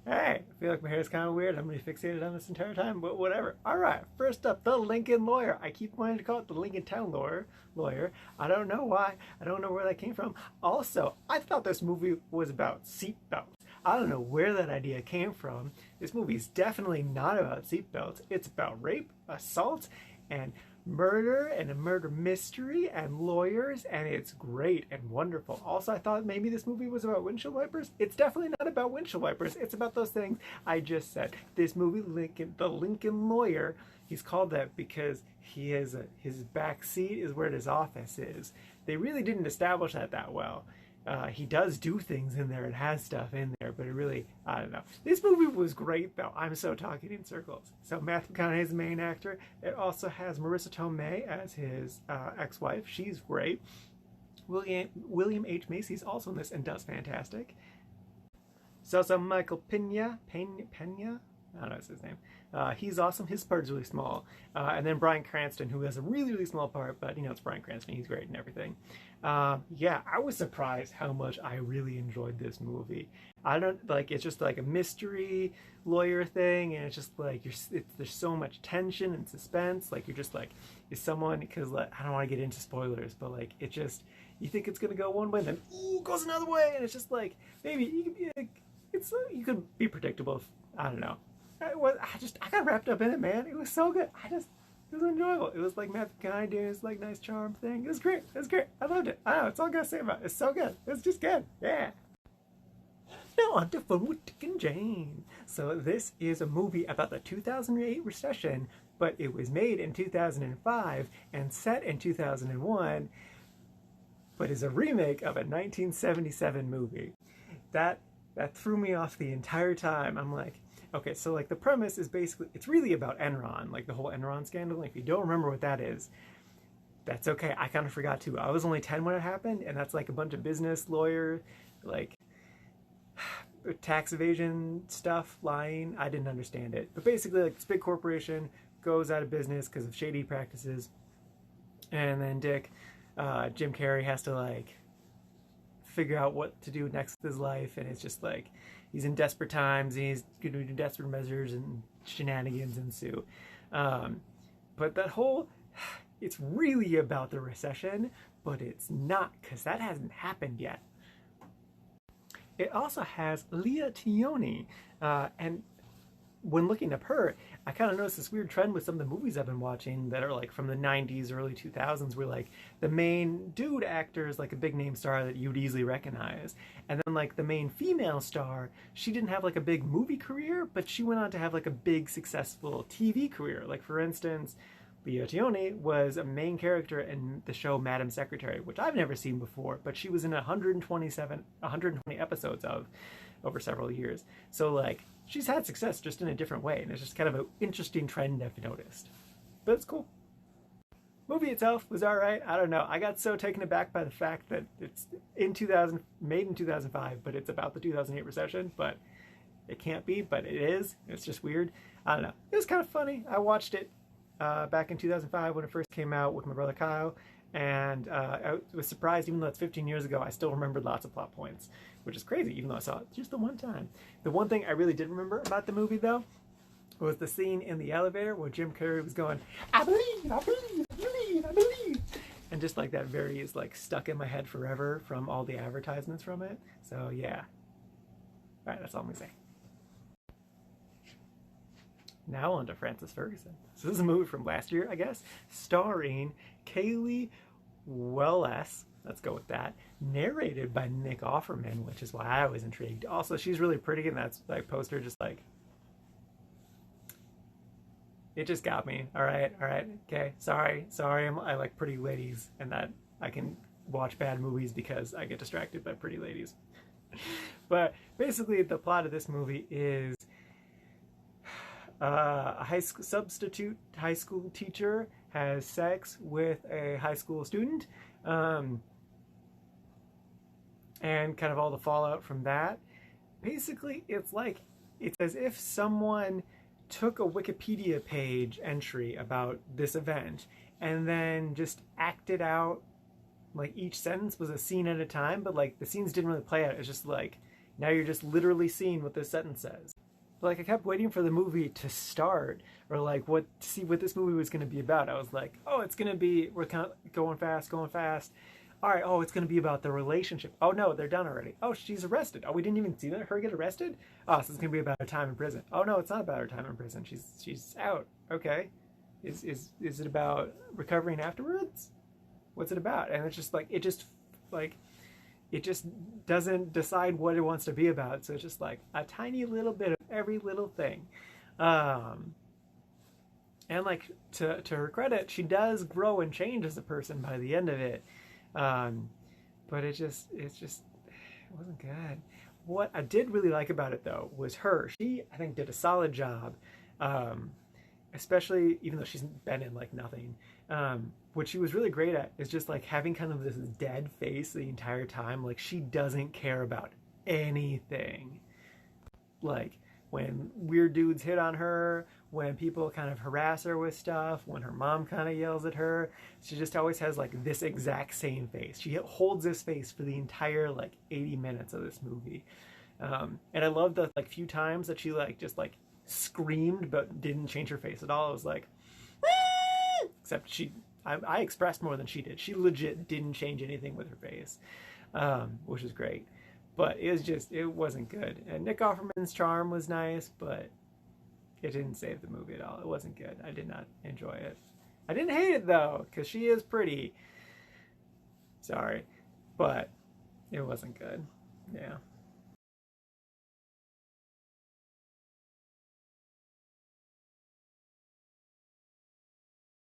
Hey, I feel like my hair is kind of weird. I'm going to be fixated on this entire time, but whatever. All right, first up, the Lincoln Lawyer. I keep wanting to call it the Lincoln Town Lawyer. I don't know why. I don't know where that came from. Also, I thought this movie was about seatbelts. I don't know where that idea came from. This movie is definitely not about seatbelts. It's about rape, assault, and murder and a murder mystery and lawyers, and it's great and wonderful. Also, I thought maybe this movie was about windshield wipers. It's definitely not about windshield wipers. It's about those things I just said. This movie, the Lincoln Lawyer, he's called that because his back seat is where his office is. They really didn't establish that well. He does do things in there and has stuff in there, but it really, I don't know. This movie was great, though. I'm so talking in circles. So Matthew McConaughey is the main actor. It also has Marissa Tomei as his ex-wife. She's great. William H. Macy's also in this and does fantastic. So Michael Pena? I don't know what's his name. He's awesome. His part is really small. And then Bryan Cranston, who has a really, really small part, but it's Bryan Cranston. He's great and everything. Yeah, I was surprised how much I really enjoyed this movie. It's just like a mystery lawyer thing, and it's just like, there's so much tension and suspense. Like, you're just like, is someone, because I don't want to get into spoilers, but like, it just, you think it's going to go one way, and then, ooh, it goes another way, and it's just like, maybe, you could be predictable if, I don't know. I got wrapped up in it, man. It was so good. It was enjoyable. It was like Matthew McConaughey doing his like nice charm thing. It was great. It was great. I loved it. I don't know. It's all I gotta say about it. It's so good. It's just good. Yeah. Now on to Fun with Dick and Jane. So this is a movie about the 2008 recession, but it was made in 2005 and set in 2001, but is a remake of a 1977 movie. That threw me off the entire time. I'm like, okay, so like the premise is basically, it's really about Enron, like the whole Enron scandal. If you don't remember what that is, that's okay. I kind of forgot too. I was only 10 when it happened, and that's like a bunch of business lawyer, like tax evasion stuff, lying. I didn't understand it. But basically, like, this big corporation goes out of business because of shady practices, and then Jim Carrey has to like figure out what to do next with his life, and it's just like, he's in desperate times, and he's going to do desperate measures, and shenanigans ensue. But that whole, it's really about the recession, but it's not, because that hasn't happened yet. It also has Leah Tioni, and when looking up her, I kind of noticed this weird trend with some of the movies I've been watching that are like from the 90s, early 2000s, where like the main dude actor is like a big name star that you'd easily recognize. And then like the main female star, she didn't have like a big movie career, but she went on to have like a big successful TV career. Like, for instance, Leah Tioni was a main character in the show Madam Secretary, which I've never seen before, but she was in 120 episodes of over several years. So like, she's had success just in a different way, and it's just kind of an interesting trend I've noticed. But it's cool. Movie itself was alright. I don't know. I got so taken aback by the fact that it's made in 2005, but it's about the 2008 recession, but it can't be, but it is. It's just weird. I don't know. It was kind of funny. I watched it back in 2005 when it first came out with my brother Kyle, and I was surprised, even though it's 15 years ago, I still remembered lots of plot points, which is crazy, even though I saw it just the one time. The one thing I really didn't remember about the movie, though, was the scene in the elevator where Jim Carrey was going, I believe, I believe, I believe, I believe. And just like that very is like stuck in my head forever from all the advertisements from it. So yeah. All right, that's all I'm gonna say. Now on to Francis Ferguson. So this is a movie from last year, I guess, starring Kaylee Welles, let's go with that, narrated by Nick Offerman, which is why I was intrigued. Also, she's really pretty, and that's like poster just like, it just got me. All right, okay, sorry, I like pretty ladies, and that I can watch bad movies because I get distracted by pretty ladies. But basically, the plot of this movie is a substitute high school teacher has sex with a high school student, and kind of all the fallout from that. Basically, it's as if someone took a Wikipedia page entry about this event and then just acted out, like each sentence was a scene at a time, but like the scenes didn't really play out. It's just like, now you're just literally seeing what this sentence says. like I kept waiting for the movie to start, or like what to see what this movie was going to be about. I was like, oh, it's going to be, we're kind of going fast, going fast. All right, oh, it's going to be about the relationship. Oh no, they're done already. Oh, she's arrested. Oh, we didn't even see her get arrested. Oh, so it's going to be about her time in prison. Oh no, it's not about her time in prison. She's out. Okay, is it about recovering afterwards? What's it about? And it's just like it just doesn't decide what it wants to be about. So it's just like a tiny little bit of every little thing. And like to her credit, she does grow and change as a person by the end of it. But it wasn't good. What I did really like about it though was her. She, I think, did a solid job. Especially even though she's been in like nothing. What she was really great at is just like having kind of this dead face the entire time. Like she doesn't care about anything. Like when weird dudes hit on her, when people kind of harass her with stuff, when her mom kind of yells at her, she just always has like this exact same face. She holds this face for the entire like 80 minutes of this movie. And I love the like few times that she like just like screamed but didn't change her face at all. It was like, except I expressed more than she did. She legit didn't change anything with her face, which is great. But it wasn't good. And Nick Offerman's charm was nice, but it didn't save the movie at all. It wasn't good. I did not enjoy it. I didn't hate it though, because she is pretty. Sorry, but it wasn't good. Yeah.